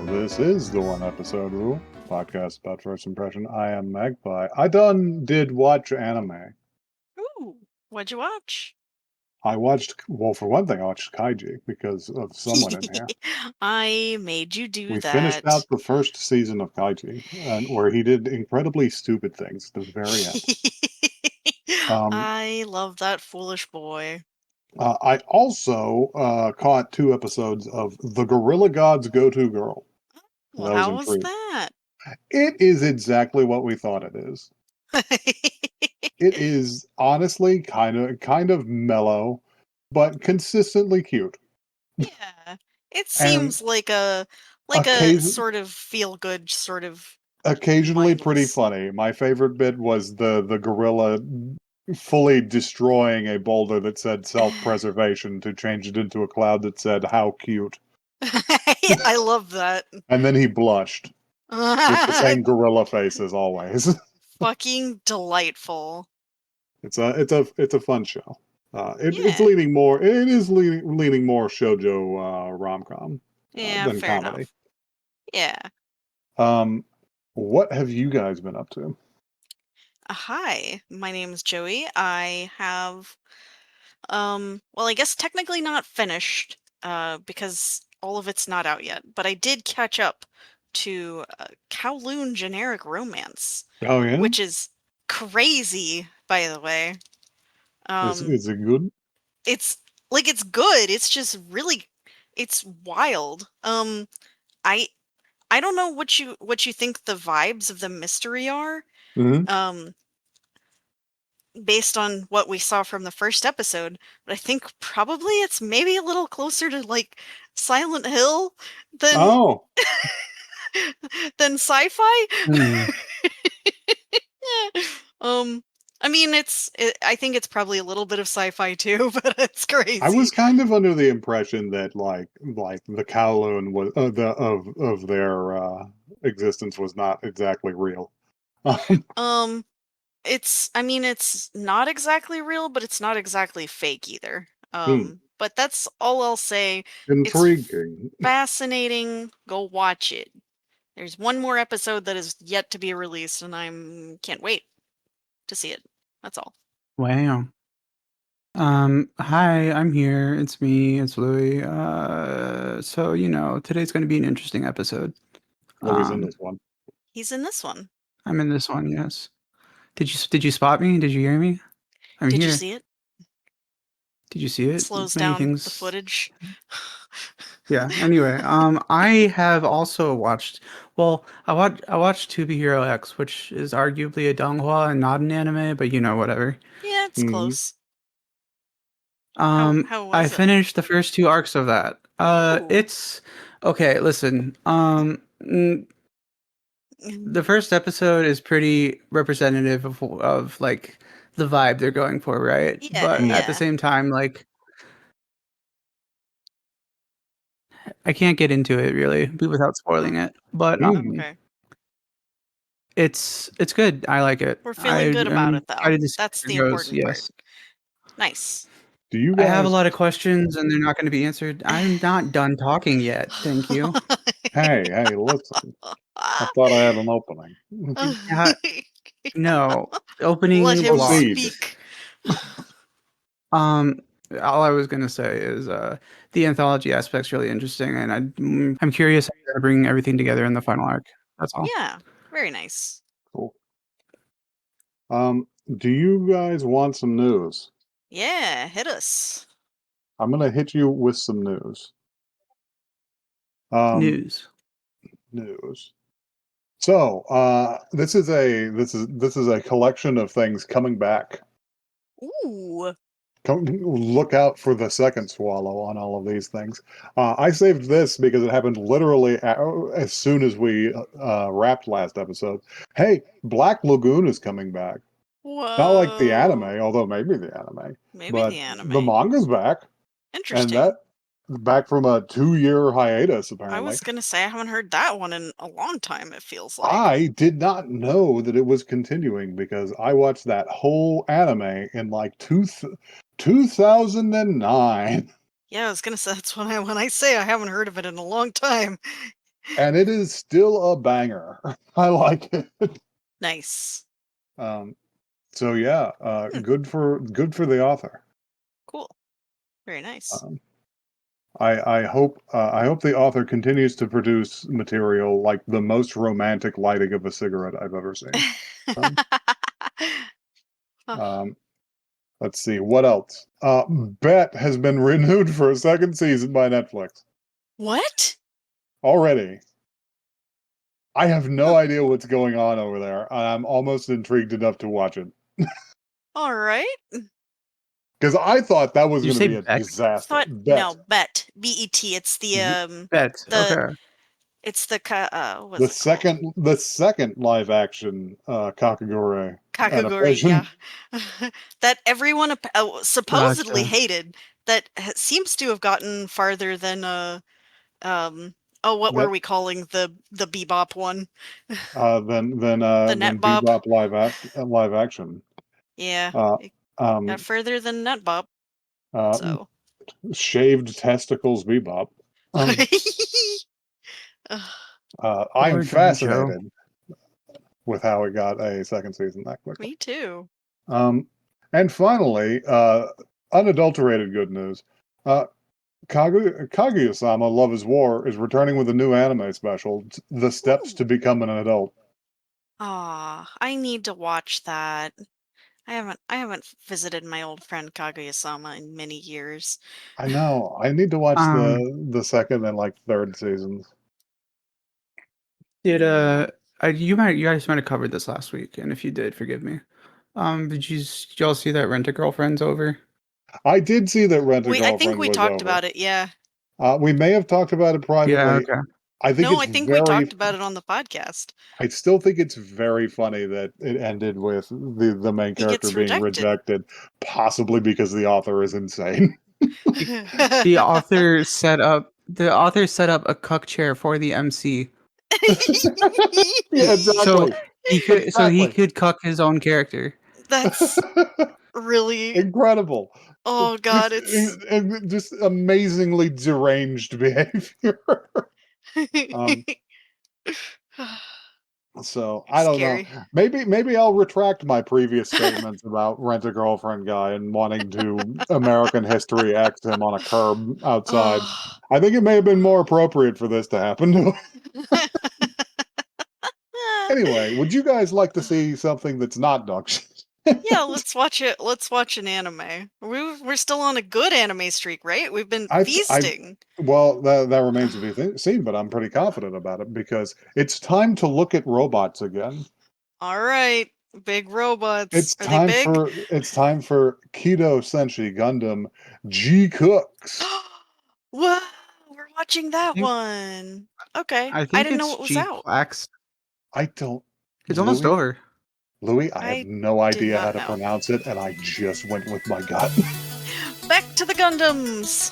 This is the One Episode Rule podcast about first impression. I am Magpie. I did watch anime. Ooh, what'd you watch? I watched, well, for one thing, I watched Kaiji because of someone in here. I made you do We finished out that. the first season of Kaiji, where he did incredibly stupid things at the very end. Um, I love that foolish boy. I also caught 2 episodes of The Gorilla God's Go-To Girl. Well, That was how was intriguing. that? It is exactly what we thought it is. It is honestly kind of mellow, but consistently cute. Yeah, it And seems like a occasion sort of feel good, sort of occasionally pretty mindless. funny. My favorite bit was the gorilla fully destroying a boulder that said self-preservation to change it into a cloud that said how cute. I love that. And then he blushed with the same gorilla face as always. Fucking delightful. It's a fun show. It's Yeah, leaning more. It is leaning more shojo rom-com yeah, than fair comedy. enough. Yeah. Um, what have you guys been up to? Hi, my name is Joey. I have well, I guess technically not finished, because all of it's not out yet, but I did catch up to Kowloon Generic Romance, Oh yeah, which is crazy, by the way. Um, is it good? it's it's good. It's just really, it's wild. I I don't know what you think the vibes of the mystery are. Hmm. Um, based on what we saw from the first episode, but I think probably it's maybe a little closer to like Silent Hill than Oh, than sci-fi. hmm. um I mean I think it's probably a little bit of sci-fi too, but it's I was crazy. kind of under the impression that like the Kowloon was the of their existence was not exactly real. Um I mean it's not exactly real, but it's not exactly fake either. Hmm. But that's all I'll say. It's Intriguing. fascinating. Go watch it. There's one more episode that is yet to be released, and I'm can't wait to see it. That's all. Wow. Hi, I'm here. It's me, it's Louis. Today's gonna be an interesting episode. Louis in this Um, one. He's in this one. I'm in this one, yes. Did you spot me? Did you hear me? I'm Did you here. see it? Did you see It it? slows Many down the things. footage. Yeah. Anyway, I have also watched. Well, I watched To Be Hero X, which is arguably a donghua and not an anime, but whatever. Yeah, it's Hmm. close. How I was it? finished the first 2 arcs of that. Ooh. It's okay. Listen, the Mm, first episode is pretty representative of like the vibe they're going for, right? yeah, But at the yeah. same time, like I can't get into it really without spoiling it. But Hmm. Okay. it's good. I like it. We're feeling good about I'm it though. excited to see That's where the it goes. important part. Yes. Nice. Do you I have a guys? lot of questions and they're not going to be answered. I'm not done talking yet. Thank you. Hey, listen. I thought I had an opening. Yeah, no. Let Opening him block. Proceed. speak. Um, all I was gonna say is the anthology aspect's really interesting, and I'm curious how you're gonna bring everything together in the final arc. That's all. Yeah, very nice. Cool. Do you guys want some news? Yeah, hit us. I'm gonna hit you with some news. Um, News. news. So, this is a collection of things coming back. Ooh. Look out for the second swallow on all of these things. I saved this because it happened literally as soon as we wrapped last episode. Hey, Black Lagoon is coming back. Not like the anime, Whoa. although maybe the anime, Maybe but the the anime. manga's back, and Interesting. that back from a 2-year hiatus I apparently. was gonna say I haven't heard that one in a long time, it feels like. I did not know that it was continuing because I watched that whole anime in like 2009. Yeah, I was gonna say that's when I say I haven't heard of it in a long time. and it is still a banger. I like it. Nice. So yeah, good for the author. Cool. Very nice. I hope the author continues to produce material like the most romantic lighting of a cigarette I've ever seen. Um, Oh, um, let's see what else. Bet has been renewed for a second season by Netflix what? already. I have no Huh. idea what's going on over there. I'm almost intrigued enough to watch it All right. because I thought that was Did you going to say be a Beck? disaster. Thought Bet no, bet. BET. It's Bet. the Okay. it's the what's it called? the second live action Kakagure Kakaguri, yeah. adaptation. That everyone supposedly Gotcha. hated. That seems to have gotten farther than oh, what were Yep. we calling the Bebop one? The Than Netbop. Bebop live action. Yeah, Uh, it got um, further than Netbop. uh, So. Shaved testicles Bebop. Um, Ugh, I'm Poor dumb Joe. fascinated with how it got a second season that quickly. me too. Um, and finally, unadulterated good news. Uh, Kaguya-sama Love is War is returning with a new anime special, The Steps Ooh. to Become an Adult. Aw, I need to watch that. I haven't visited my old friend Kaguya-sama in many years. I know. I need to watch Um, the second and like third seasons. did you guys might have covered this last week, and if you did, forgive me. Did y'all see that Rent a Girlfriend's over? I did see that Rent a I think Girlfriend we was talked over. about it, yeah. We may have talked about it Yeah, privately. okay. I think No, it's I think we very. talked about it on the podcast. I still think it's very funny that it ended with the main He character gets being rejected. rejected, possibly because the author is insane. The, the author set up a cuck chair for the MC. Yeah, So exactly. he Exactly. could cuck his own character. That's really, Incredible. oh God, Just amazingly deranged behavior. Um, so I don't know. scary. Maybe I'll retract my previous statements about Rent a Girlfriend guy and wanting to American History X him on a curb outside. Oh. I think it may have been more appropriate for this to happen to him. Anyway, would you guys like to see something that's not dog shit? Yeah, let's watch it. Let's watch an anime. We're still on a good anime streak, right? We've been I feasting. well, that remains to be seen, but I'm pretty confident about it because it's time to look at robots again. All right, big robots. It's Are they time big? for Keto Senshi Gundam G Cooks. Whoa, we're watching I that think one. Okay, I I think didn't know it's it was G out. Quacks. I don't, It's almost Louis, over. I have I no did idea how not to know. pronounce it, and I just went with my gut. Back to the Gundams.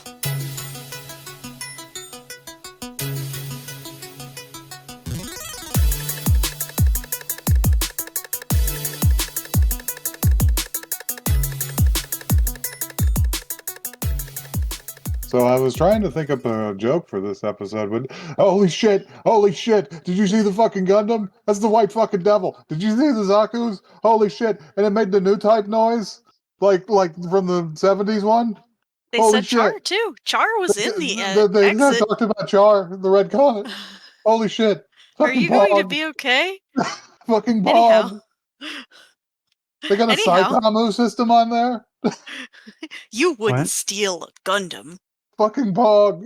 So I was trying to think up a joke for this episode, but holy shit, did you see the fucking Gundam? That's the white fucking devil. Did you see the Zaku's? Holy shit, and it made the new type noise? Like from the 70s one? They Holy said shit. Char too. Char was in the They exit. talked about Char, the red comet. Holy shit. Are Fucking you going to Pog. be okay? Fucking Anyhow, Pog. They got a anyhow, Saikamu system on there? you wouldn't What? steal a Gundam. Fucking Pog.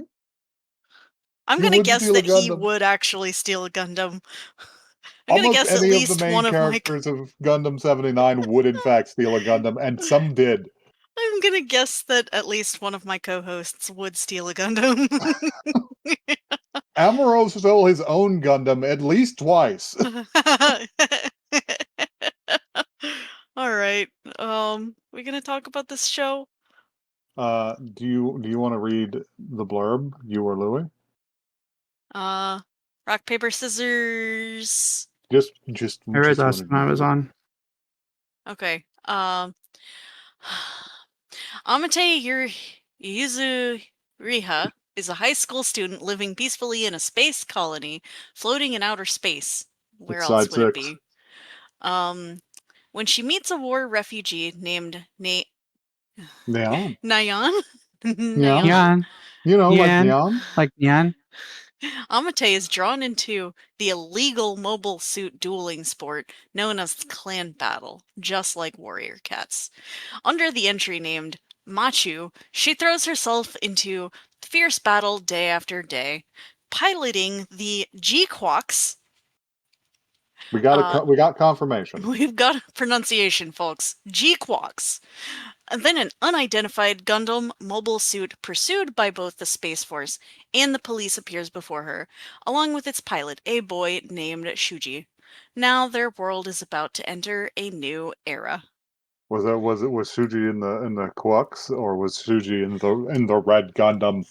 I'm You gonna would guess steal a that he Gundam. would actually steal a Gundam. I'm gonna Almost guess at any of the least main one of my. characters of Gundam 79 would in fact steal a Gundam, and some did. I'm gonna guess that at least one of my co-hosts would steal a Gundam. Amuro stole his own Gundam at least twice. All right. We gonna talk about this show? Do you want to read the blurb, you or Louis? Uh, rock paper scissors. I read Just one last of time you I was do it. on. Okay. Amate Yuzuriha is a high school student living peacefully in a space colony, floating in outer space. Where It's else side would it 6. be? When she meets a war refugee named Neon. Nyan, Neon. Nyan, Nyan, Like Nyan, neon. like Nyan. Amate is drawn into the illegal mobile suit dueling sport known as clan battle, just like warrior cats. Under the entry named Machu, she throws herself into fierce battle day after day, piloting the GQuuuuuuX. Uh, We got confirmation. we've got a pronunciation, folks. GQuuuuuuX. And then an unidentified Gundam mobile suit pursued by both the Space Force and the police appears before her, along with its pilot, a boy named Shuji. Now their world is about to enter a new era. Was Shuji in the Quux, or was Shuji in the red Gundam?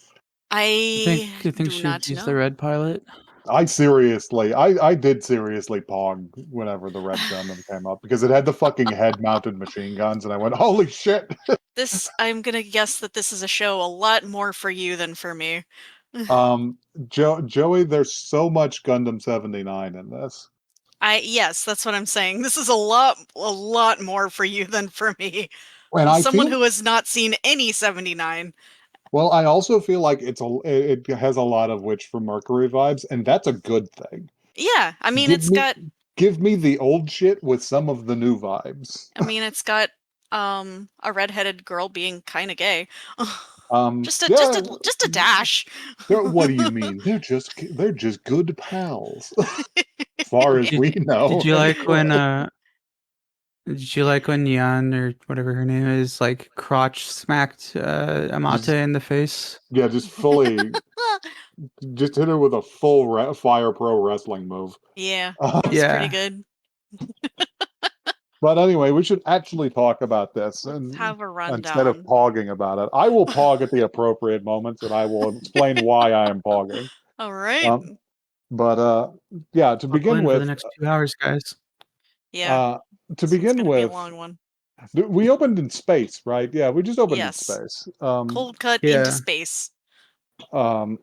I You think do not Shuji's the know. red pilot? I did seriously pog whenever the red Gundam came up because it had the fucking head-mounted machine guns, and I went, "Holy shit!" I'm gonna guess that this is a show a lot more for you than for me. Um, Joey, there's so much Gundam 79 in this. Yes, that's what I'm saying. This is a lot more for you than for me. And I Someone feel who has not seen any 79. well, I also feel like it has a lot of Witch from Mercury vibes, and that's a good thing. Yeah, I mean Give it's me got give me the old shit with some of the new vibes. it's got a redheaded girl being kind of gay. Yeah, Just a dash. what do you mean? They're just good pals, as far as Did, we did know. you like Anyway. when Nyan or whatever her name is like crotch smacked Amate Just in the face? yeah, just hit her with a full Fire Pro wrestling move. Yeah, it Uh, was pretty Yeah. good. but anyway, we should actually talk about this Let's and have a instead of rundown. pogging about it. I will pog at the appropriate moments, and I will explain why I am pogging. All right. Um, but yeah, to Buckle begin in for the with, next 2 hours, guys. Yeah, uh, to this one's begin gonna be a with, long one. we opened in space, right? Yeah, we just opened in Yes. space. Cold cut into Yeah. space. Um,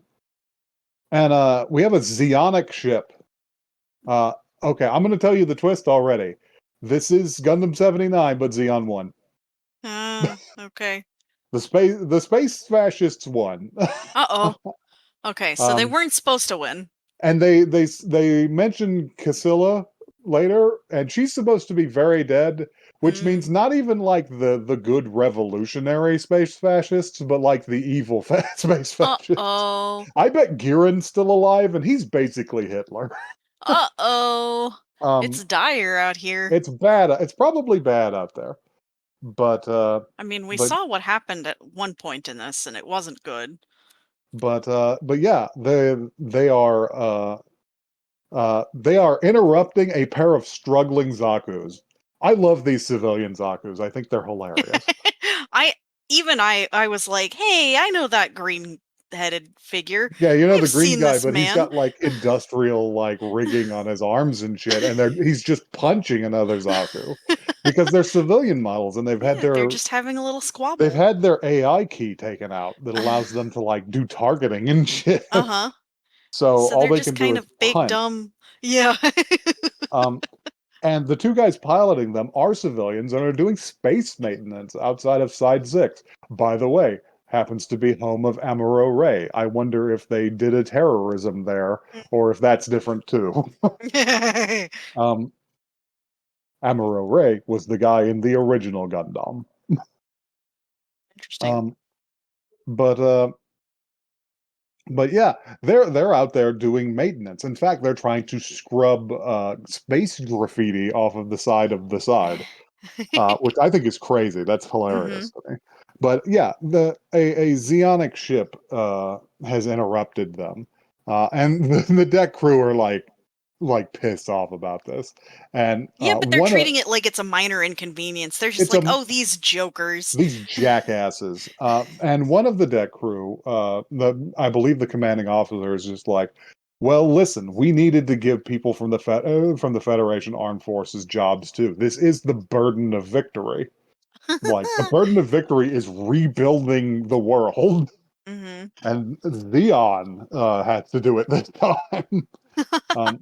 and we have a Zeonic ship. Uh, okay, I'm going to tell you the twist already. This is Gundam 79, but Xeon won. Okay. The space fascists won. Uh-oh. Okay, so they um, weren't supposed to win. and they mention Cassilla later, and she's supposed to be very dead, which Mm. means not even like the good revolutionary space fascists, but like the evil space fascists. Uh-oh. I bet Giran's still alive, and he's basically Hitler. Uh-oh. Um, It's dire out here. it's bad. It's probably bad out there, but I mean, we but saw what happened at one point in this, and it wasn't good. but yeah, they are interrupting a pair of struggling Zakus. I love these civilian Zakus. I think they're hilarious. I I was like, hey, I know that green-headed figure. Yeah, you know the I've green seen guy, this but he's man. got like industrial like rigging on his arms and shit, and he's just punching another Zaku because they're civilian models and Yeah, they're just having a little they've squabble. had their AI key taken out that allows them to like do targeting and shit. Uh-huh. So So all they're they just can do kind is of fake punch. dumb. Yeah. Um, and the two guys piloting them are civilians and are doing space maintenance outside of Side 6. By the way, happens to be home of Amuro Ray. I wonder if they did a terrorism there or if that's different too. um, Amuro Ray was the guy in the original Gundam. Interesting. Um, but uh, but yeah, they're out there doing maintenance. In fact, they're trying to scrub space graffiti off of the side of the side. Which I think is crazy. That's Mm-hmm. hilarious to me. But yeah, a Zeonic ship has interrupted them, and the deck crew are like pissed off about this. And Yeah, but they're one of treating it like it's a minor inconvenience. They're just it's like, a oh, these jokers. these jackasses, and one of the deck crew, I believe the commanding officer is just like, well, listen, we needed to give people from the Federation Armed Forces jobs too. This is the burden of victory. Like the burden of victory is rebuilding the world. Mm-hmm. and Xeon had to do it this time. um,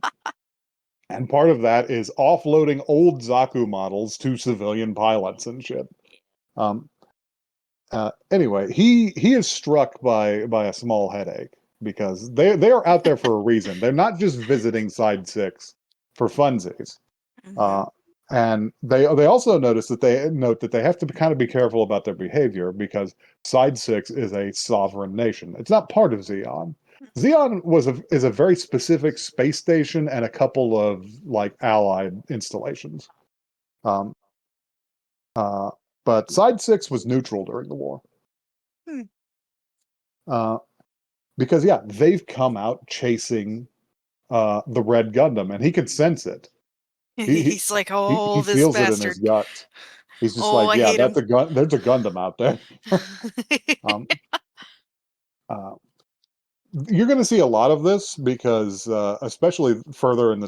and part of that is offloading old Zaku models to civilian pilots and shit. Um, anyway, he is struck by a small headache because they are out there for a reason. They're not just visiting Side Six for funsies. Mm-hmm. Uh, and they also note that they have to kind of be careful about their behavior because Side Six is a sovereign nation. It's not part of Xeon. Xeon is a very specific space station and a couple of like allied installations. Um, uh, but Side Six was neutral during the war. Hmm. Uh, because yeah, they've come out chasing the red Gundam, and he can sense it. He he He's like, he oh, this feels it in his bastard. guts. He's just Oh, like, I yeah, hate him. that's a gun. There's a Gundam out there. um, uh, you're going to see a lot of this because, especially further in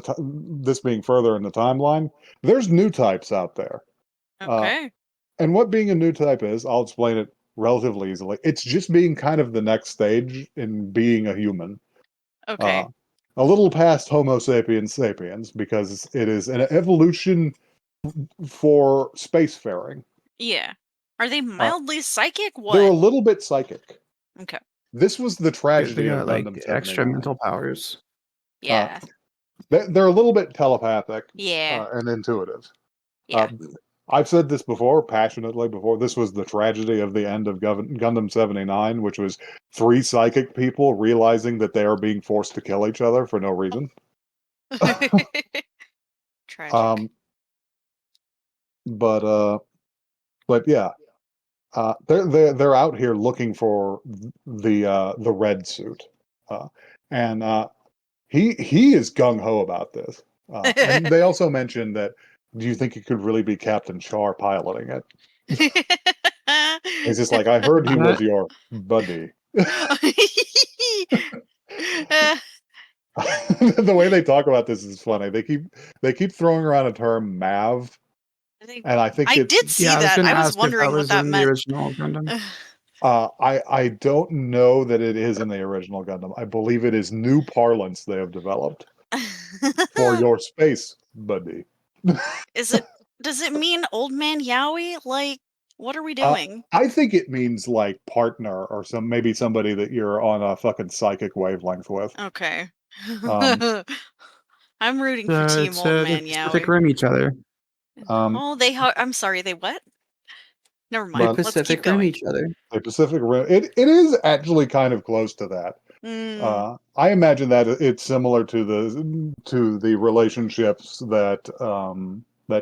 this being further in the timeline, there's new types out there. Uh, Okay. and what being a new type is, I'll explain it relatively easily. It's just being kind of the next stage in being a human. Uh, Okay. a little past Homo sapiens sapiens because it is an evolution for spacefaring. Yeah. Are they Uh, mildly psychic? they're a What? little bit psychic. Okay. This was the They tragedy of got like Gundam extra 79. mental powers. Uh, Yeah. they're a little bit telepathic Yeah. and intuitive. Uh, Yeah. I've said this before, passionately before. This was the tragedy of the end of Gundam 79, which was three psychic people realizing that they are being forced to kill each other for no reason. Tragic. um, but yeah, they're out here looking for the red suit, uh, and he is gung ho about this. And they also mentioned that. Do you think it could really be Captain Char piloting it? He's just like, I heard he was That your buddy. The way they talk about this is funny. They keep throwing around a term "mav," and I think I it's did see yeah, I was that. gonna I was ask if that wondering what was that in the meant. original Gundam. I don't know that it is in the original Gundam. I believe it is new parlance they have developed for your space buddy. Is it? Does it mean old man Yowie? Like, what are we Uh, doing? I think it means like partner or maybe somebody that you're on a fucking psychic wavelength with. Okay. Um, I'm rooting for Team Old The Man Pacific Yowie. Rim each other. um, Oh, I'm sorry. They what? Never They mind. but Let's keep Pacific Rim going. each other. the Pacific Rim, it is actually kind of close to that. Mm, I imagine that it's similar to the relationships that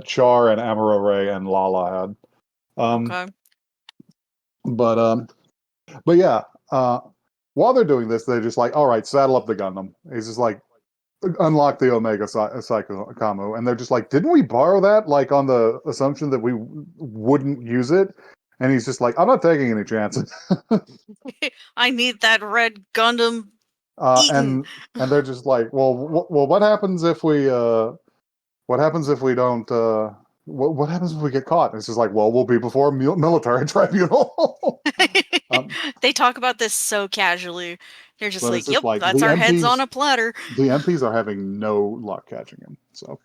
Char and Amuro Ray and Lala had. Um, okay. but yeah, while they're doing this, they're just like, all right, saddle up the Gundam. He's just like, unlock the Omega Psycho Kamu, and they're just like, didn't we borrow that? Like on the assumption that we wouldn't use it, and he's just like, I'm not taking any chances. I need that red Gundam uh, eaten. and and they're just like, well, what happens if what happens if we don't? What happens if we get caught? And it's just like, well, we'll be before a military tribunal. um, They talk about this so casually. They're just but it's like, just "Yep, like that's our heads on a platter." the MPs are having no luck catching him. So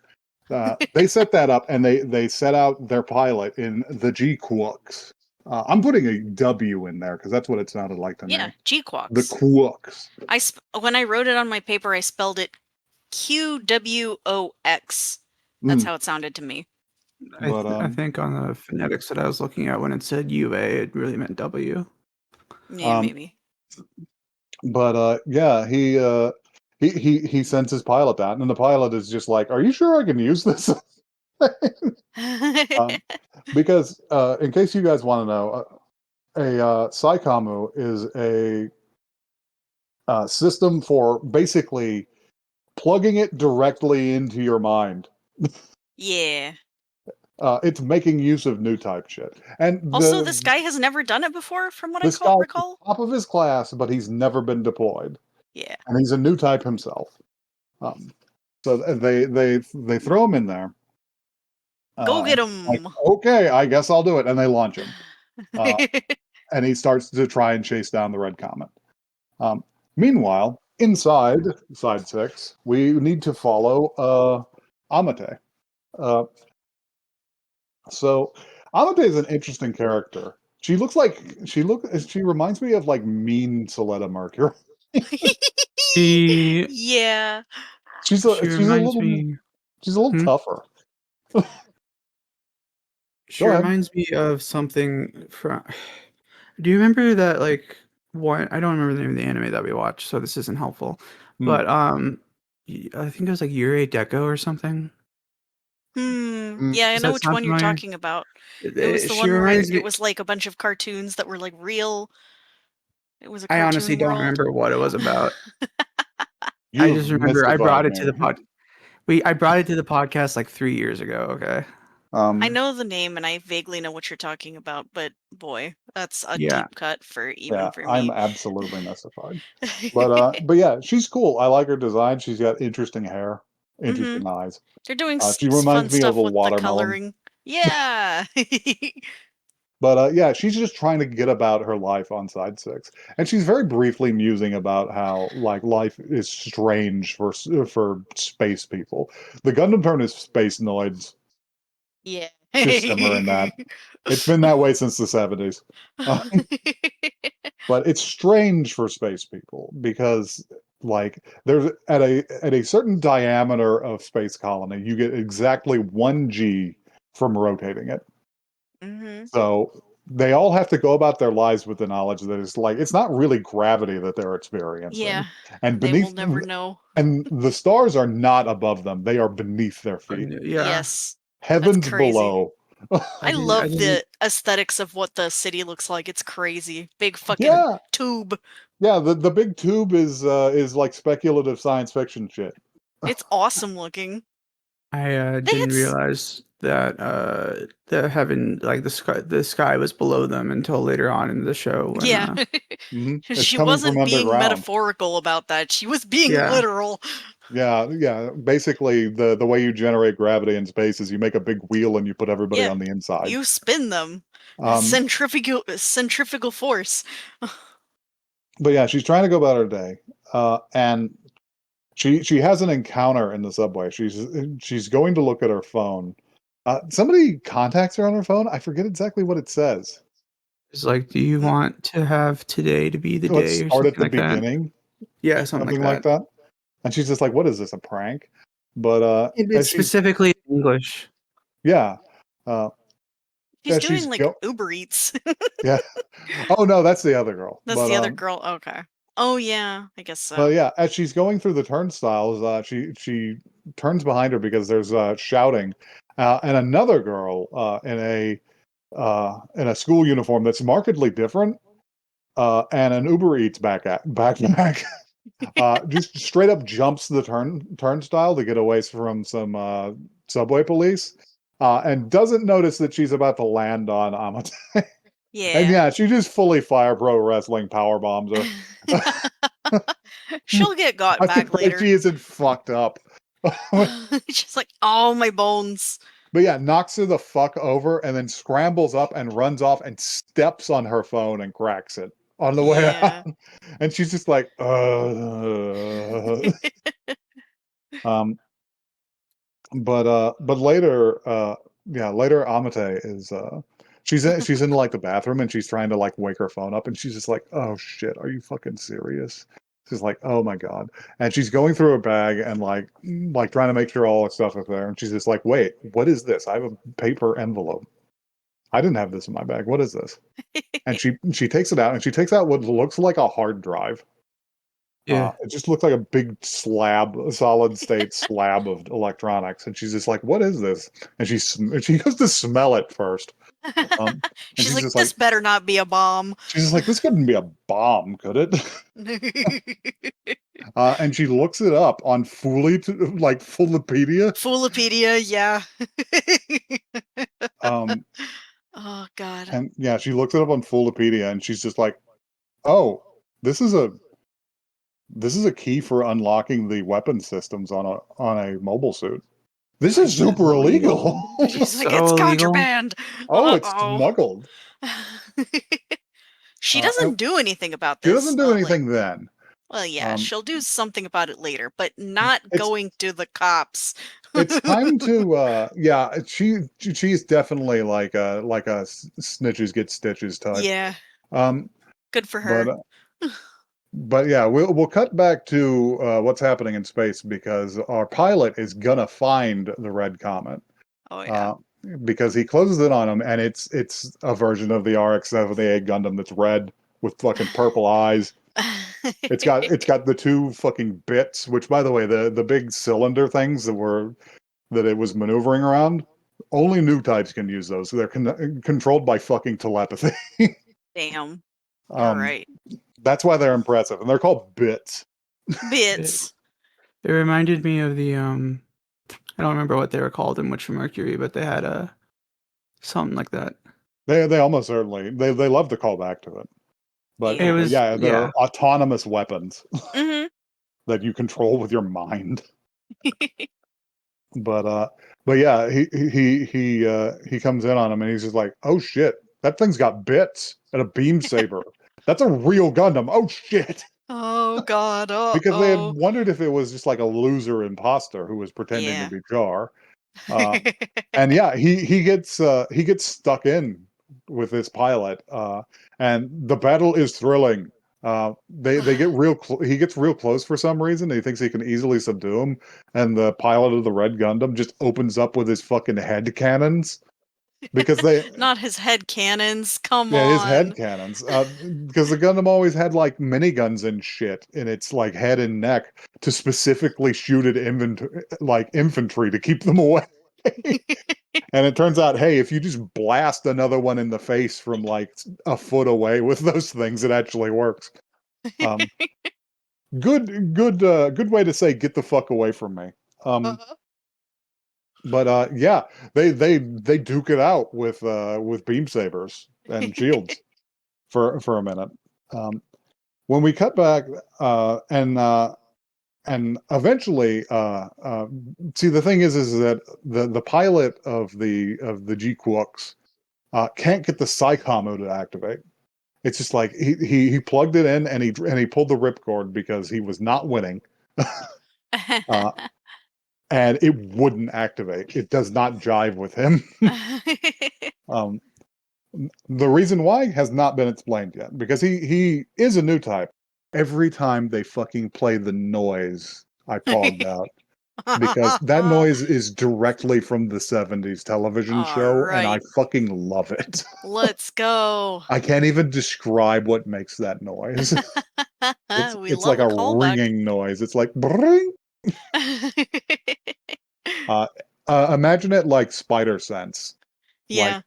they set that up, and they set out their pilot in the GQuuuuuX. I'm putting a W in there because that's what it sounded like to Yeah, me. The GQuuuuuX. QuuuuuX. When I wrote it on my paper, I spelled it QWOX. That's Mm, how it sounded to me. but I think on the phonetics that I was looking at when it said UA, it really meant W. Yeah, um, maybe. yeah, he sends his pilot out, and the pilot is just like, "Are you sure I can use this?" um, because in case you guys want to know, a Psychomu is a system for basically plugging it directly into your mind. Yeah. It's making use of new type shit, and Also, this guy has never done it before, from what I this guy's the recall. top of his class, but he's never been deployed, Yeah. and he's a new type himself. Um, so they throw him in there. Go get Like, him. okay, I guess I'll do it, and they launch him. Uh, and he starts to try and chase down the red comet. Meanwhile, inside side 6, we need to follow Amate. Uh, so Amate is an interesting character. She reminds me of like mean Soletta Mercury. She Yeah. She's she a reminds me. little Hmm? tougher. She Go ahead. reminds me of something from. Do you remember that like one? I don't remember the name of the anime that we watched, so this isn't helpful. Hmm. But I think it was like Yurei Deco or something. Yeah, I Does know that which sound one you're familiar? talking about. It was the She one where reminds it me. was like a bunch of cartoons that were like real. It was a I honestly cartoon don't world. remember what it was about. I You've just remember I brought mystified it to me. the I brought it to the podcast like 3 years ago. Okay. I Um, know the name and I vaguely know what you're talking about, but boy, that's a Yeah. deep cut for even yeah, for I'm me. absolutely mystified. But yeah, she's cool. I like her design. She's got interesting hair, Mm-hmm. interesting eyes. They're doing She fun reminds me of stuff a with the watermelon. coloring. Yeah. But yeah, she's just trying to get about her life on side 6, and she's very briefly musing about how like life is strange for space people. The Gundam term is space noids. Yeah. Just simmer in that. It's been that way since the 70s. But it's strange for space people because like there's at a certain diameter of space colony, you get exactly 1 G from rotating it. hmm So they all have to go about their lives with the knowledge that it's like it's not really gravity that they're experiencing. Yeah. And They will beneath never know. and the stars are not above them, they are beneath their feet. Yeah. Yes. That's Heavens crazy. below. I I love didn't. the aesthetics of what the city looks like. It's crazy. Big fucking Yeah. tube. Yeah, the big tube is like speculative science fiction shit. It's awesome looking. I They had didn't realize that the heaven, like the sky was below them until later on in the show when yeah. It's She coming from wasn't being underground. metaphorical about that. She was being yeah. literal. Yeah, yeah. Basically, the way you generate gravity in space is you make a big wheel and you put everybody Yeah. on the inside. You spin them. Um, Centrifugal force. but yeah, she's trying to go about her day, and she has an encounter in the subway. She's going to look at her phone. Somebody contacts her on her phone. I forget exactly what it says. It's like, do you Mm, want to have today to be the Let's day or start at something the like that? beginning, Yeah, something like something like that. that. And she's just like, "What is this? A prank?" But It's as she's specifically English. yeah, uh, She's as doing she's like go Uber Eats. yeah. Oh no, that's the other girl. That's the other girl. Okay. Oh yeah, I guess But so. yeah, as she's going through the turnstiles, she turns behind her because there's shouting, and another girl in a school uniform that's markedly different, and an Uber Eats backpack, just straight up jumps the turnstile to get away from some subway police, and doesn't notice that she's about to land on Amate. And Yeah. yeah, she just fully Fire Pro Wrestling power bombs her. She'll get got I'm back surprised later. she isn't fucked up. She's like, oh my bones. But yeah, knocks her the fuck over and then scrambles up and runs off and steps on her phone and cracks it on the way Yeah. out. And she's just like, um, but later, yeah, later Amate is she's in like the bathroom and she's trying to like wake her phone up and she's just like, oh shit, are you fucking serious? She's like, oh my god, and she's going through her bag and like trying to make sure all the stuff is there, and she's just like, wait, what is this? I have a paper envelope. I didn't have this in my bag. What is this? And she takes it out and she takes out what looks like a hard drive. Yeah. It just looked like a big slab, a solid state slab of electronics. And she's just like, "What is this?" And she goes to smell it first. Um, and She's like, this better not be a bomb. she's just like, "This couldn't be a bomb, could it?" And she looks it up on like Foolipedia. Foolipedia, yeah. Um, Oh god. and yeah, she looks it up on Foolipedia, and she's just like, "Oh, this is a key for unlocking the weapon systems on a mobile suit. This is super Illegal. illegal." She's like, it's So illegal. contraband. Oh, it's Uh-oh. smuggled. She And doesn't do anything about she this. doesn't do anything then. Well, yeah, she'll do something about it later, but not It's going to the cops. it's time to yeah, she's definitely like a snitches get stitches type. Yeah, Um, good for but her. but yeah, we'll cut back to what's happening in space because our pilot is gonna find the red comet. Oh yeah. Uh, because he closes in on him, and it's a version of the RX-78 Gundam that's red with fucking purple eyes. It's got the two fucking bits, which by the way, the big cylinder things that it was maneuvering around, only new types can use those. They're controlled by fucking telepathy. Damn. All um, right. that's why they're impressive, and they're called bits. It, Bits. it reminded me of the I don't remember what they were called in Witch from Mercury, but they had a something like that. They almost certainly they love to call back to it, but It Yeah. was yeah, they're yeah. autonomous weapons Mm-hmm. that you control with your mind. But but yeah, he comes in on him and he's just like, oh shit, that thing's got bits and a beam saber. That's a real Gundam. Oh shit. Oh God. Because they had Uh-oh. wondered if it was just like a loser imposter who was pretending to Yeah. be Jar. Uh, and yeah, he gets stuck in with this pilot, and the battle is thrilling. They get he gets real close for some reason. He thinks he can easily subdue him, and the pilot of the Red Gundam just opens up with his fucking head cannons because they Not his head cannons. Come yeah, his head on. cannons. Because the Gundam always had like miniguns and shit in its like head and neck to specifically shoot at infantry to keep them away. And it turns out, hey, if you just blast another one in the face from like a foot away with those things, it actually works. Um, good way to say get the fuck away from me. Uh-huh. But yeah, they duke it out with beam sabers and shields for a minute. Um, when we cut back, and eventually, see the thing is that the pilot of the GQuuuuuX can't get the SciCommo to activate. It's just like he plugged it in and he pulled the ripcord because he was not winning, uh, and it wouldn't activate. It does not jive with him. um, the reason why has not been explained yet because he is a new type. Every time they fucking play the noise, I fogged out. Because that noise is directly from the 70s television All show, and I right. fucking love it. Let's go. I can't even describe what makes that noise. We It's like love a a callback. ringing noise. It's like bring. Uh, imagine it like spider sense. Like Yeah.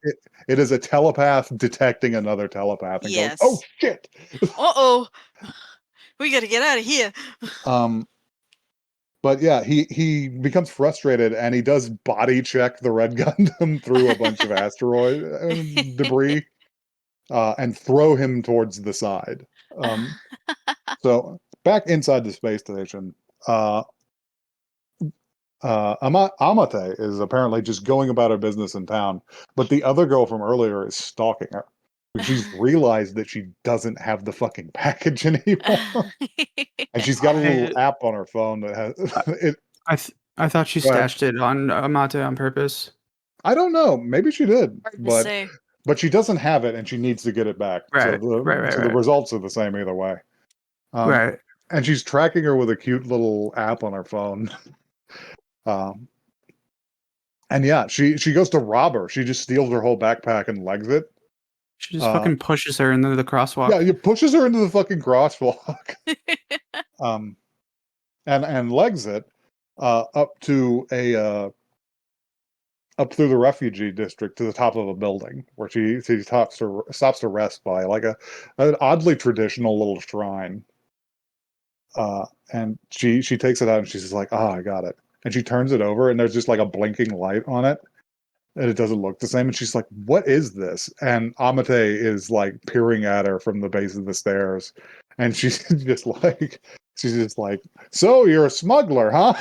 it is a telepath detecting another telepath and going, "Oh Yes. shit!" Uh-oh. We gotta get out of here. Um, but yeah, he becomes frustrated and he does body check the Red Gundam through a bunch of asteroid debris and throw him towards the side. So back inside the space station, uh, Amate is apparently just going about her business in town, but the other girl from earlier is stalking her. She's realized that she doesn't have the fucking package anymore, and she's got a little I app on her phone that has it. I thought she Go ahead. stashed it on Amate on purpose. I don't know. Maybe she did, Hard to but say. she doesn't have it, and she needs to get it back. So Right, right, right, the right, results are the same either way. Um, right. and she's tracking her with a cute little app on her phone. Um, and yeah, she goes to rob her. She just steals her whole backpack and legs it. She just Uh, fucking pushes her into the yeah, crosswalk. it pushes her into the fucking crosswalk. um, and legs it up to up through the refugee district to the top of a building where she stops to rest by like an oddly traditional little shrine. And she takes it out and she's just like, "Ah, I got it." And she turns it over and there's just like a blinking light on it, and it doesn't look the same. And she's like, "What is this?" And Amate is like peering at her from the base of the stairs, and she's just like, "So you're a smuggler, huh?"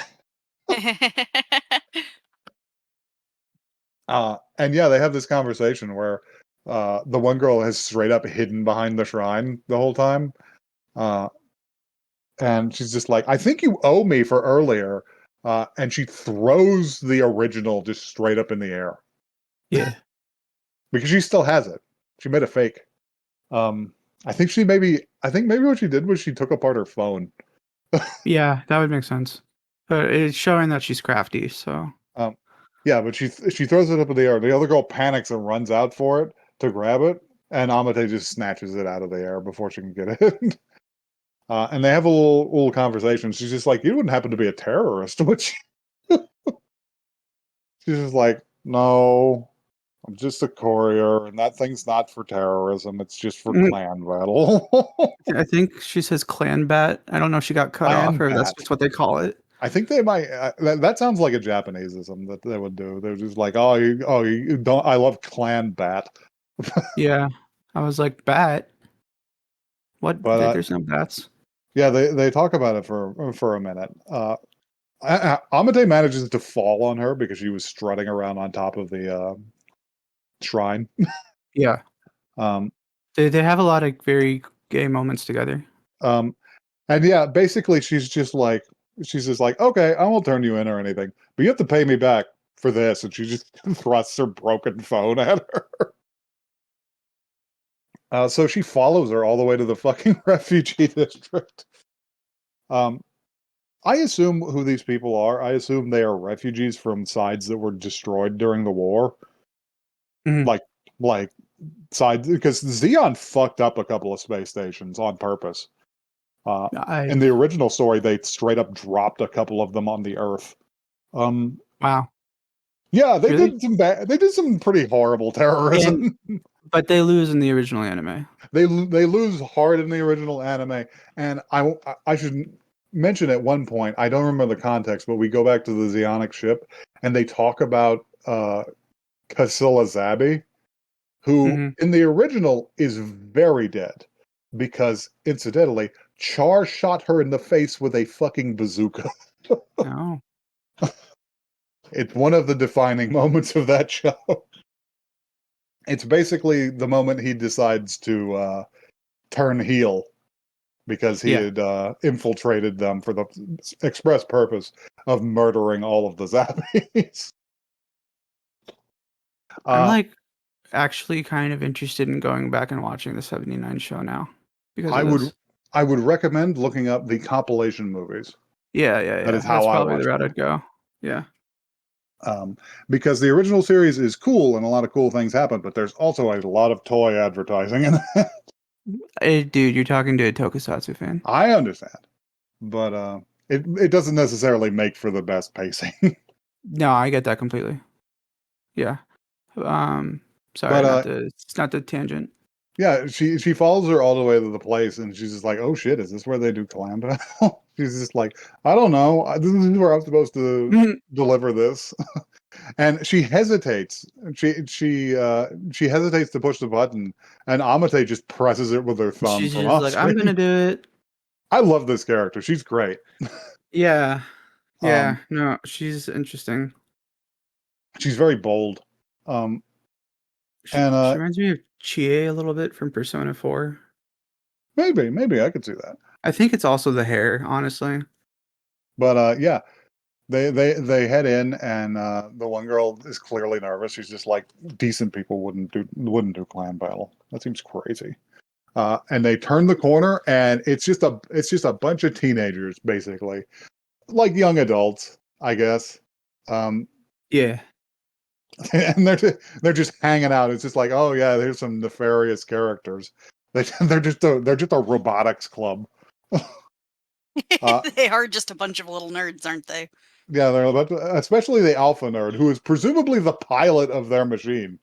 And yeah, they have this conversation where The one girl has straight up hidden behind the shrine the whole time. And she's just like, I think you owe me for earlier. And she throws the original just straight up in the air. Yeah. Because she still has it. She made a fake. I think maybe what she did was she took apart her phone. Yeah, that would make sense. But it's showing that she's crafty, so. Yeah, but she throws it up in the air. The other girl panics and runs out for it to grab it, and Amate just snatches it out of the air before she can get it. And they have a little conversation. She's just like, "You wouldn't happen to be a terrorist, would you?" She's just like, "No, I'm just a courier, and that thing's not for terrorism. It's just for clan battle." I think she says clan bat. I don't know if she got cut Clan off or that's bat. just what they call it. I think they might. That sounds like a Japaneseism that they would do. They're just like, you don't. I love clan bat, Yeah. I was like, bat? What? but There's no bats. yeah, they talk about it for a minute. Amate manages to fall on her because she was strutting around on top of the shrine. Yeah. Um, They have a lot of very gay moments together. and yeah, basically she's just like, okay, I won't turn you in or anything, but you have to pay me back for this. And she just thrusts her broken phone at her. So she follows her all the way to the fucking refugee district. I assume who these people are. I assume they are refugees from sides that were destroyed during the war. Mhm. Like sides, because Xeon fucked up a couple of space stations on purpose. In the original story, they straight up dropped a couple of them on the Earth. Wow. Yeah, they Really? did some bad. They did some pretty horrible terrorism. But they lose in the original anime. They lose hard in the original anime, and I should mention at one point, I don't remember the context, but we go back to the Xeonic ship, and they talk about Casilla Zabi, who in the original is very dead, because incidentally, Char shot her in the face with a fucking bazooka. Oh. It's one of the defining moments of that show. It's basically the moment he decides to turn heel because he had infiltrated them for the express purpose of murdering all of the Zappies. I'm like actually kind of interested in going back and watching the 79 show now because of this. I would recommend looking up the compilation movies. Yeah. That is how That's I probably watched the route them. I'd go. Yeah. Because the original series is cool and a lot of cool things happen, but there's also a lot of toy advertising in that. Hey, dude, you're talking to a Tokusatsu fan. I understand, but it doesn't necessarily make for the best pacing. No, I get that completely. Yeah. Sorry, But it's not the tangent. yeah, she follows her all the way to the place, and she's just like, "Oh shit, is this where they do clam battle?" She's just like, "I don't know. This is where I'm supposed to deliver this." And she hesitates. She hesitates to push the button, and Amate just presses it with her thumb She's from just off like, I'm gonna screen. do it. I love this character. She's great. Yeah. No, she's interesting. She's very bold. She reminds me of Chie a little bit from Persona 4. Maybe I could see that. I think it's also the hair, honestly. But yeah, they head in, and the one girl is clearly nervous. She's just like, decent people wouldn't do clan battle. That seems crazy. And they turn the corner, and it's just a bunch of teenagers, basically, like young adults, I guess. Yeah. And they're just hanging out. It's just like, oh yeah, there's some nefarious characters. They're just a robotics club. They are just a bunch of little nerds, aren't they? Yeah, especially the alpha nerd, who is presumably the pilot of their machine.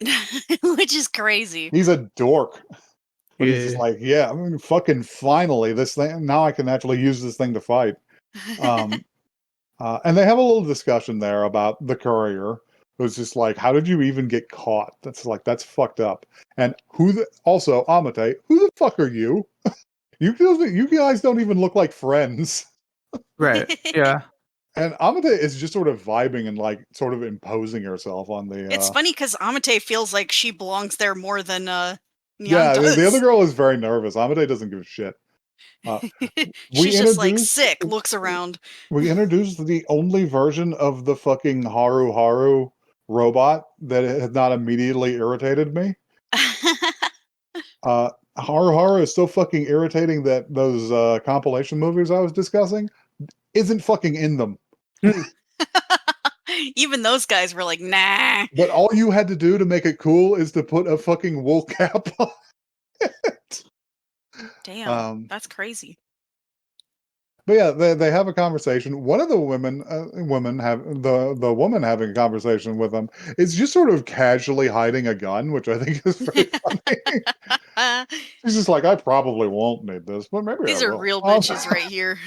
Which is crazy. He's a dork. But he's just Yeah. like, yeah, I mean, fucking finally, this thing, now I can actually use this thing to fight. And they have a little discussion there about the courier, who's just like, how did you even get caught? That's fucked up. And also, Amate, who the fuck are you? You guys don't even look like friends. Right. Yeah. And Amate is just sort of vibing and like sort of imposing herself on the. It's funny because Amate feels like she belongs there more than Nyang Yeah, the other does. girl is very nervous. Amate doesn't give a shit. We She's just like introduced sick, looks around. we introduced the only version of the fucking Haru Haru robot that had not immediately irritated me. Haru Haru is so fucking irritating that those compilation movies I was discussing isn't fucking in them. Even those guys were like, nah. But all you had to do to make it cool is to put a fucking wool cap on it. Damn, that's crazy. But yeah, they have a conversation. One of the women have the woman having a conversation with them is just sort of casually hiding a gun, which I think is very funny. She's just like, I probably won't need this, but maybe These I are will. real bitches right here.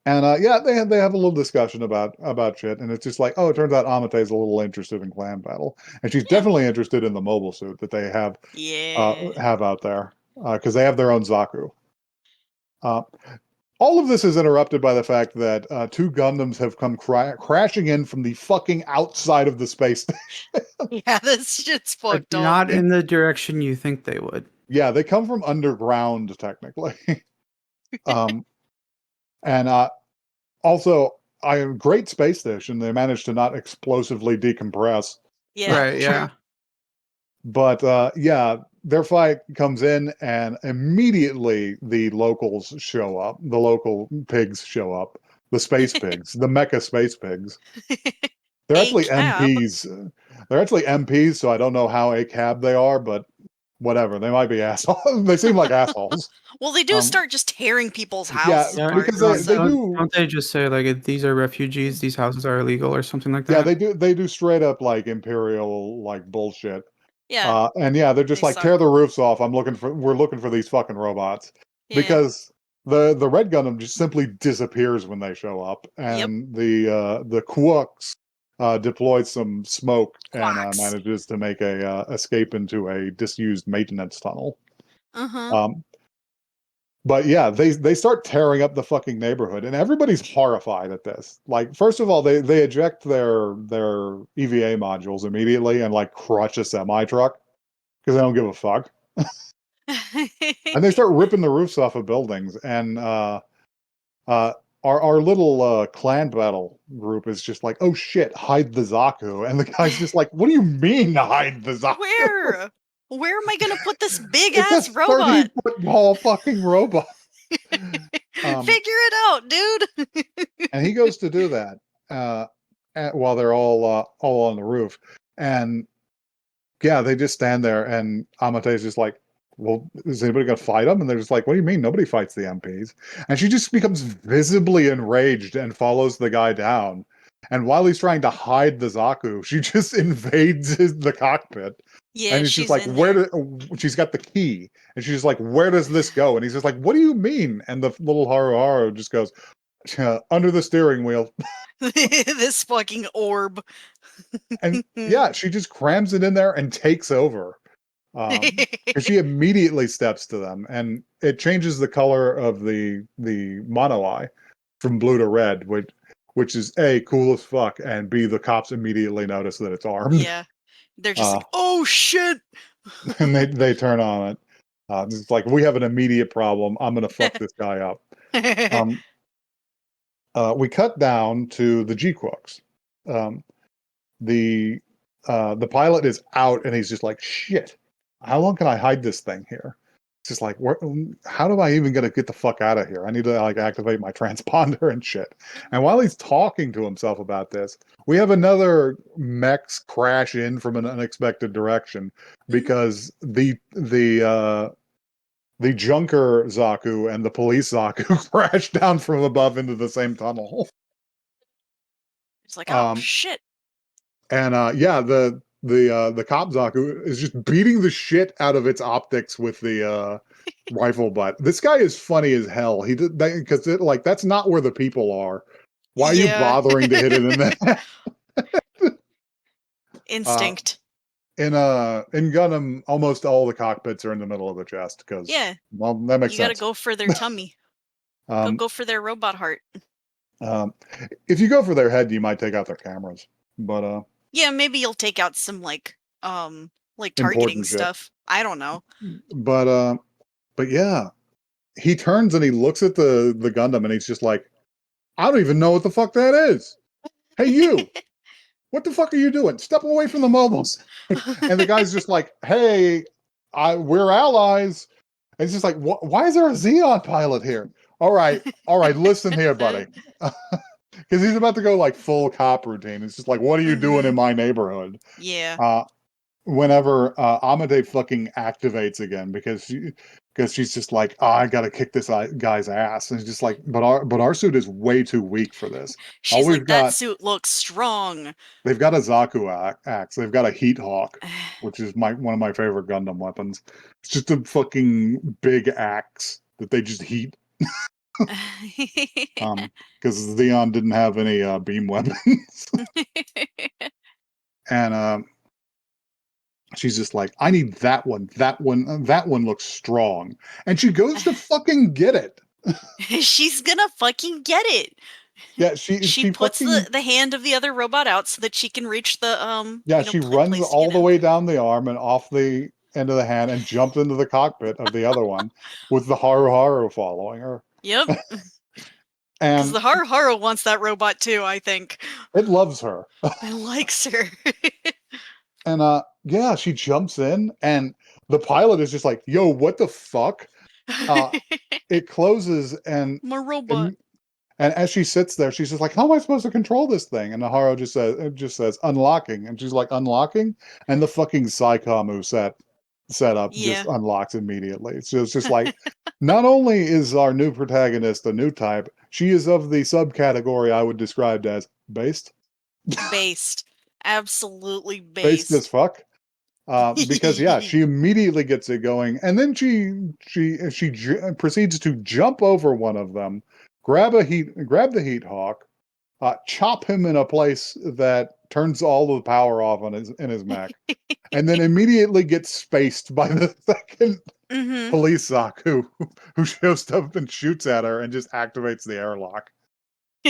Yeah, they have a little discussion about shit, and it's just like, oh, it turns out Amate's a little interested in clan battle, and she's definitely interested in the mobile suit that they have Yeah. out there because they have their own Zaku. All of this is interrupted by the fact that two Gundams have come crashing in from the fucking outside of the space station. Yeah, this shit's But fucked up. not in the direction you think they would. Yeah, they come from underground, technically. And also, great space station. They managed to not explosively decompress. Yeah, Right, true. yeah. But yeah, their fight comes in, and immediately the locals show up. The local pigs show up. The space pigs, the mecha space pigs. They're A actually cab. MPs. They're actually MPs, so I don't know how a cab they are, but whatever. They might be assholes. They seem like assholes. Well, they do start just tearing people's Yeah, houses Yeah, apart. because don't, they don't, do. don't they just say like these are refugees, these houses are illegal or something like Yeah, that? they do straight up like imperial like bullshit. Yeah, And yeah, they're just they like, suck. tear the roofs off. We're looking for these fucking robots. Yeah. Because the Red Gundam just simply disappears when they show up, Yep. and the GQuuuuuuX deploys some smoke and Quacks. manages to make a escape into a disused maintenance tunnel. Uh-huh. But yeah, they start tearing up the fucking neighborhood, and everybody's horrified at this. Like, first of all, they eject their EVA modules immediately and like crush a semi truck because they don't give a fuck. And they start ripping the roofs off of buildings, and our little clan battle group is just like, oh shit, hide the Zaku, and the guy's just like, what do you mean hide the Zaku? Where? Where am I gonna put this big It's a ass robot? 30-foot tall fucking robot. Figure it out, dude. And he goes to do that while they're all on the roof, and yeah, they just stand there, and Amate's just like, well, is anybody gonna fight them? And they're just like, what do you mean? Nobody fights the MPs. And she just becomes visibly enraged and follows the guy down. And while he's trying to hide the Zaku, she just invades the cockpit. Yeah, And he's just she's like, in there. she's got the key. And she's just like, where does this go? And he's just like, what do you mean? And the little Haru Haru just goes, under the steering wheel. This fucking orb. And yeah, she just crams it in there and takes over. Because she immediately steps to them, and it changes the color of the mono eye from blue to red, which is A, cool as fuck, and B, the cops immediately notice that it's armed. Yeah. They're just like, oh shit. And they turn on it. It's like, we have an immediate problem. I'm gonna fuck this guy up. We cut down to the GQuuuuuuX. The pilot is out, and he's just like, shit, how long can I hide this thing here? It's just like, how do I even gonna get the fuck out of here? I need to like activate my transponder and shit. And while he's talking to himself about this, we have another mechs crash in from an unexpected direction because the junker Zaku and the police Zaku crash down from above into the same tunnel. It's like, oh shit. And yeah, the cop Zaku is just beating the shit out of its optics with the rifle butt. This guy is funny as hell. He did that because like that's not where the people are. Why are you bothering to hit it in that? Instinct. In Gundam, almost all the cockpits are in the middle of the chest because well, that makes sense. You gotta go for their tummy. Go for their robot heart. Um, if you go for their head, you might take out their cameras, but Yeah, maybe you'll take out some like targeting important shit. stuff. I don't know. But uh, but yeah, he turns and he looks at the Gundam and he's just like, I don't even know what the fuck that is. Hey, you, what the fuck are you doing? Step away from the mobiles. And the guy's just like, hey, we're allies. And it's just like, why is there a Xeon pilot here? All right, listen here, buddy. Because he's about to go like full cop routine. It's just like, what are you doing in my neighborhood? Yeah. Whenever Amade fucking activates again because she's just like, oh, I gotta kick this guy's ass, and it's just like, but our suit is way too weak for this. All She's we've like, that got, suit looks strong. they've got a Zaku axe, they've got a Heat Hawk, which is one of my favorite Gundam weapons. It's just a fucking big axe that they just heat. Because Xeon didn't have any beam weapons, and she's just like, I need that one. That one looks strong. And she goes to fucking get it. She's gonna fucking get it. Yeah, She she puts fucking the hand of the other robot out so that she can reach the yeah, you know, she runs place to all get the in. way down the arm and off the end of the hand and jumps into the cockpit of the other one with the Haru Haru following her. Yep. Because And the Haru Haru wants that robot too, I think. it loves her. It likes her. And yeah, she jumps in and the pilot is just like, yo, what the fuck? Uh it closes My robot. and And as she sits there, she's just like, "How am I supposed to control this thing?" And Naharo just says, "Unlocking," and she's like, "Unlocking," and the fucking Psycommu setup just Yeah. unlocks immediately. So it's just like, not only is our new protagonist a new type, she is of the subcategory I would describe as based, Based. Absolutely based as based. fuck. Because yeah, she immediately gets it going, and then she proceeds to jump over one of them, grab the heat hawk, chop him in a place that turns all the power off on his mech, and then immediately gets spaced by the second Mm-hmm. police sock who shows up and shoots at her and just activates the airlock.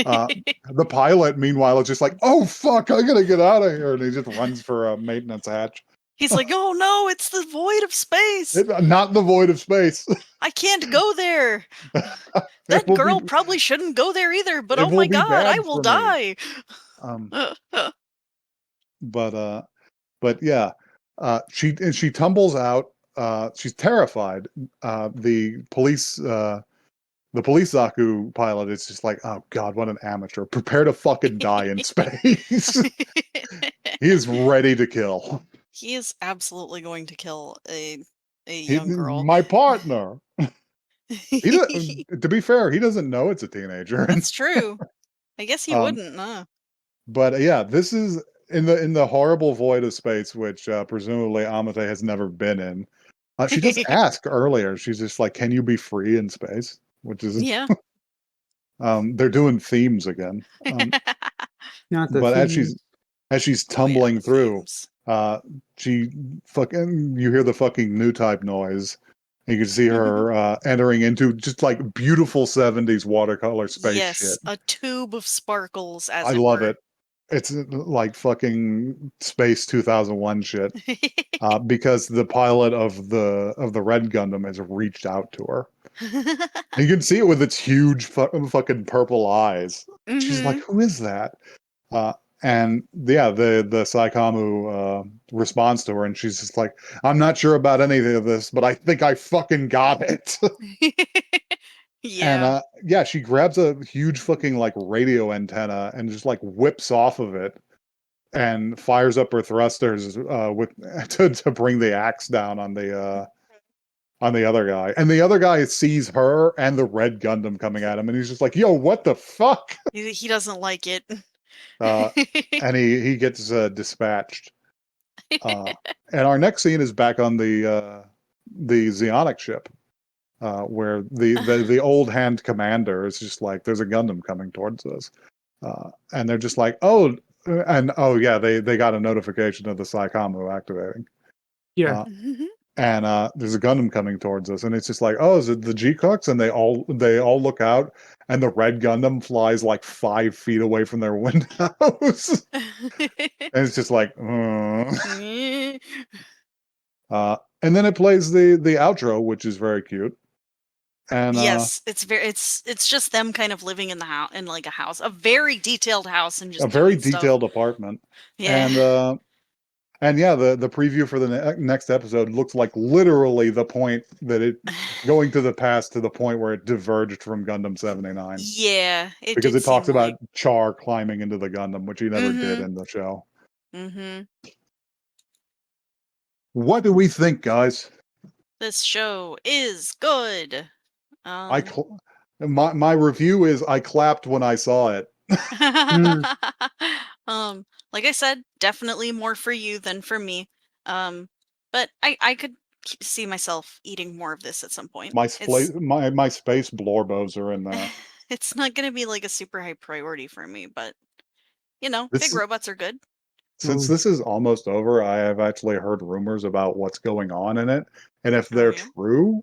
Uh, the pilot, meanwhile, is just like, "Oh fuck, I gotta get out of here," and he just runs for a maintenance hatch. He's like, oh no, it's the void of space. Not the void of space. I can't go there. It That will be girl probably shouldn't go there either, but it oh will my be god, I bad will for me. die. Um, but uh, but yeah, she tumbles out. She's terrified. The police Zaku pilot is just like, oh god, what an amateur! Prepare to fucking die in space. He is ready to kill. He is absolutely going to kill a young girl. My partner. To be fair, he doesn't know it's a teenager. That's true. I guess he um, wouldn't, huh? but yeah, this is in the horrible void of space, which presumably Amate has never been in. She does ask earlier. She's just like, "Can you be free in space?" Which is Yeah. they're doing themes again. Not the But theme. as she's Oh yeah, tumbling the through, themes. she fucking you hear the fucking new type noise. You can see her entering into just like beautiful 70s watercolor space Yes, shit. a tube of sparkles, as I it love were. it. It's like fucking space 2001 shit. Because the pilot of the Red Gundam has reached out to her. You can see it with its huge fucking purple eyes. She's like, Mm-hmm. "Who is that?" Uh, and yeah, the Saikamu responds to her, and she's just like, "I'm not sure about any of this, but I think I fucking got it." And Yeah. yeah, she grabs a huge fucking like radio antenna and just like whips off of it and fires up her thrusters with to bring the axe down on the other guy. And the other guy sees her and the red Gundam coming at him, and he's just like, "Yo, what the fuck?" He doesn't like it. Uh, and he gets dispatched. And our next scene is back on the Zeonic ship, where the old hand commander is just like, "There's a Gundam coming towards us," and they're just like, "Oh." And oh yeah, they got a notification of the Psycommu activating. Yeah. Uh, and there's a Gundam coming towards us, and it's just like, oh, is it the GQuuuuuuX? And they all look out, and the red Gundam flies like 5 feet away from their windows, and it's just like, and then it plays the outro, which is very cute, and Yes, it's just them kind of living in the house, in like a house, a very detailed house, and a just very doing stuff. detailed apartment, Yeah. and yeah, the preview for the next episode looks like literally the point that it going to the past to the point where it diverged from Gundam 79, Yeah, it because did it talks seem about like. Char climbing into the Gundam, which he never did Mm-hmm. in the show. Mm-hmm. What do we think, guys? This show is good. I cl- my review is I clapped when I saw it. Mm. Like I said, definitely more for you than for me. But I could see myself eating more of this at some point. My space blorbos are in there. It's not gonna be like a super high priority for me, but big This robots are good. Since Ooh. this is almost over, I have actually heard rumors about what's going on in it, and if Oh they're yeah. true,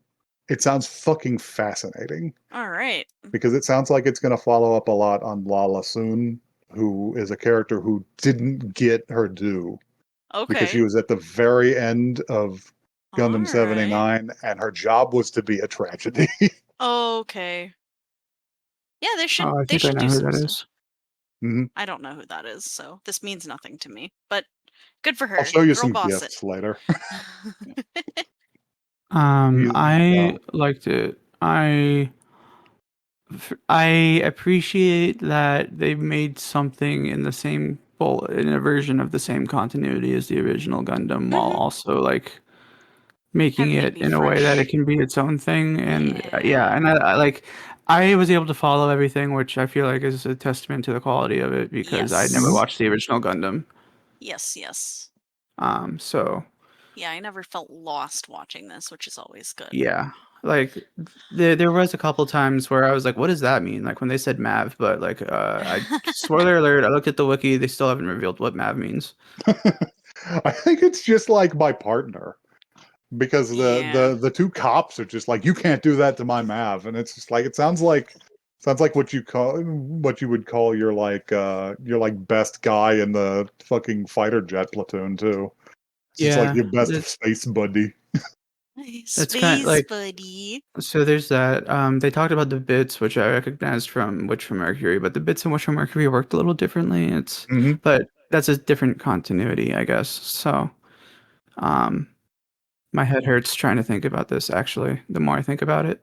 it sounds fucking fascinating, All right. because it sounds like it's going to follow up a lot on Lala Soon, who is a character who didn't get her due because she Okay. was at the very end of All Gundam right. 79 and her job was to be a tragedy. Okay. Yeah, they should Oh, I they think I should know do who some that stuff. is. Mhm. I don't know who that is, so this means nothing to me. But good for I'll her. show you Girl some boss it. gifts later. I Yeah. liked it. I appreciate that they made something in the same well, in a version of the same continuity as the original Gundam, while Hmm. also like making Having it it be in a way that it fresh. can be its own thing. And yeah, Yeah. and I like I was able to follow everything, which I feel like is a testament to the quality of it because I'd never Mhm. Yes. watched the original Gundam. Yes, yes. So Yeah, I never felt lost watching this, which is always good. yeah, like there was a couple times where I was like, "What does that mean?" Like when they said Mav, but like I spoiler alert, I looked at the wiki, they still haven't revealed what Mav means. I think it's just like my partner, because the Yeah. the the two cops are just like, you can't do that to my Mav, and it's just like it sounds like what you would call your like best guy in the fucking fighter jet platoon too. It's just like Yeah, your best space buddy. that's kind of Space like buddy. so. There's that. They talked about the bits, which I recognized from Witch from Mercury, but the bits in Witch from Mercury worked a little differently. Hmm. But that's a different continuity, I guess. So, um, my head hurts trying to think about this. Actually, the more I think about it.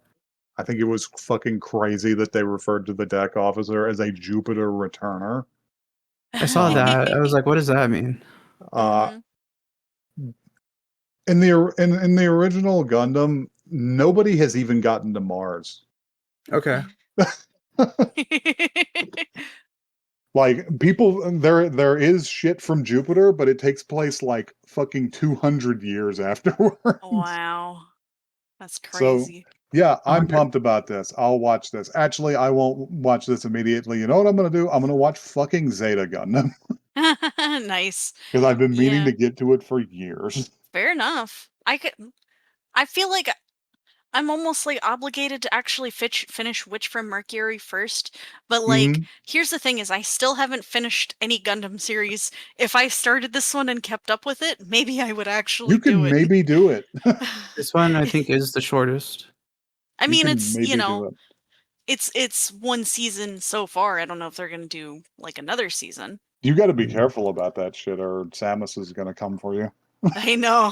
I think it was fucking crazy that they referred to the deck officer as a Jupiter returner. I saw Um, that. I was like, what does that mean? uh, Hmm. in the original Gundam, nobody has even gotten to Mars. Okay. Like, people, there is shit from Jupiter, but it takes place like fucking 200 years afterwards. Wow. That's So, crazy. yeah, I I'm wonder. pumped about this. I'll watch this. Actually, I won't watch this immediately. You know what I'm gonna do? I'm gonna watch fucking Zeta Gundam, Nice. because I've been meaning Yeah. to get to it for years. Fair enough. I feel like I'm almost like obligated to actually finish Witch from Mercury first. But like, Hmm. here's the thing: is I still haven't finished any Gundam series. If I started this one and kept up with it, maybe I would actually You do can it. maybe do it. This one I think is the shortest. I You mean, can it's maybe do it. it's one season so far. I don't know if they're gonna do like another season. You got to be careful about that shit, or Samus is gonna come for you. I know.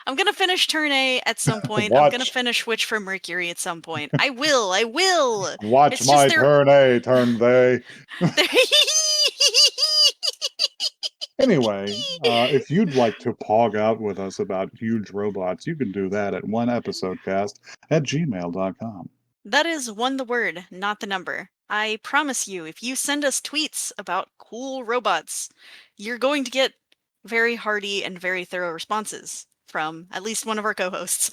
I'm gonna finish Turn A at some point. I'm gonna Watch, finish Witch from Mercury at some point. I will. I will. watch It's just my turn A, turn they. they're Anyway, if you'd like to pog out with us about huge robots, you can do that at oneepisodecast@gmail.com. That is one the word, not the number. I promise you, if you send us tweets about cool robots, you're going to get very hearty and very thorough responses from at least one of our co-hosts.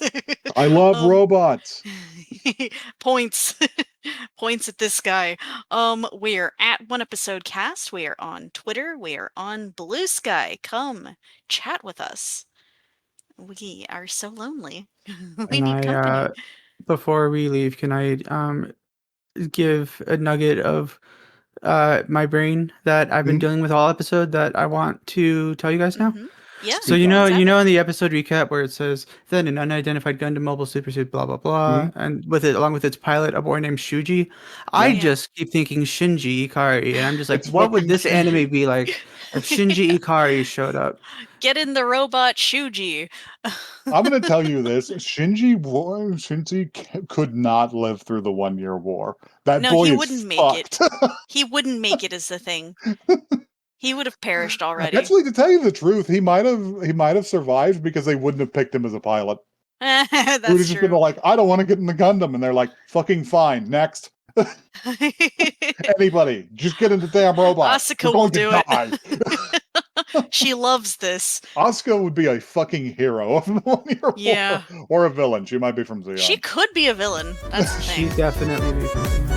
I love um, robots. points. Points at this guy. We're at One Episode Cast. We are on Twitter. We are on Blue Sky. Come chat with us. We are so lonely. We And need company. before we leave, can I give a nugget of my brain that I've been Mhm. dealing with all episode that I want to tell you guys now? Yeah. So Speak up. What's you know happening? in the episode recap where it says then an unidentified Gundam mobile supersuit blah blah blah, Mhm. and with it along with its pilot a boy named Shuji. I Yeah. Yeah. just keep thinking Shinji Ikari, and I'm just like, It's what would fucking this Shinji. anime be like if Shinji Ikari showed up? Get in the robot Shuji. I'm gonna tell you this: Shinji could not live through the 1 year war. That No, boy he wouldn't is make it. fucked. He wouldn't make it is the thing. He would have perished already. Actually, to tell you the truth, he might have survived because they wouldn't have picked him as a pilot. He would have That's just been true. like, "I don't want to get in the Gundam," and they're like, "Fucking fine, next." Anybody, just get in the damn robot. You're Asuka will going to do it. die. She loves this. Asuka would be a fucking hero of the 1 year Yeah. war, or a villain. She might be from She Zeon. could be a villain. That's the She thing. definitely be something.